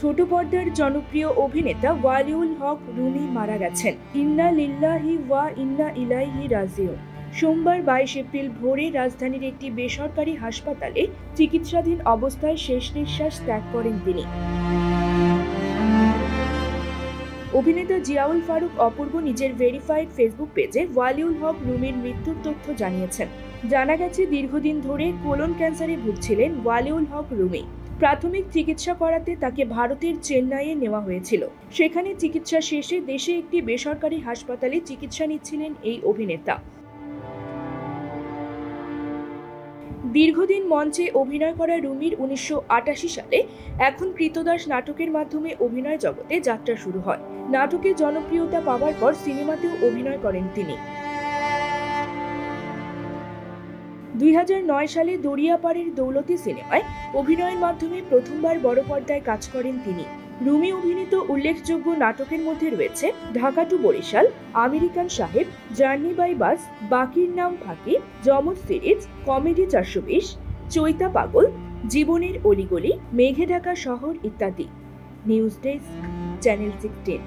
ছোট পর্দার জনপ্রিয় অভিনেতা ওয়ালিউল হক রুমি মারা গেছেন। ইন্না লিল্লাহি ওয়া ইন্না ইলাইহি রাজিউন। সোমবার 22 এপ্রিল ভোরে রাজধানীর একটি বেসরকারি হাসপাতালে চিকিৎসাধীন অবস্থায় শেষ নিঃশ্বাস ত্যাগ করেন তিনি। অভিনেতা জিয়াউল ফারুক অপূর্ব নিজের ভেরিফাইড ফেসবুক পেজে ওয়ালিউল হক রুমির মৃত্যুর তথ্য জানিয়েছেন। জানা গেছে, দীর্ঘদিন ধরে কোলন ক্যান্সারে ভুগছিলেন ওয়ালিউল হক রুমি। প্রাথমিক চিকিৎসা করাতে তাকে ভারতের চেন্নাইয়ে নেওয়া হয়েছিল। সেখানে চিকিৎসা শেষে দেশে একটি বেসরকারি হাসপাতালে চিকিৎসা নিচ্ছিলেন এই অভিনেতা। দীর্ঘদিন মঞ্চে অভিনয় করা রুমির 1988 সালে এখন কৃতদাস নাটকের মাধ্যমে অভিনয় জগতে যাত্রা শুরু হয়। নাটকে জনপ্রিয়তা পাওয়ার পর সিনেমাতেও অভিনয় করেন তিনি। 2009 সালে দরিয়াপাড়ের দৌলতি সিনেমায় অভিনয়ের মাধ্যমে প্রথমবার বড় পর্দায় কাজ করেন তিনি। রুমি অভিনীত উল্লেখযোগ্য নাটকের মধ্যে রয়েছে ঢাকা টু বরিশাল, আমেরিকান সাহেব, জার্নি বাই বাস, বাকির নাম ফাঁকি, যমজ সিরিজ, কমেডি 420, চৈতা পাগল, জীবনের অলিগলি, মেঘে ঢাকা শহর ইত্যাদি। News desk, channel 16।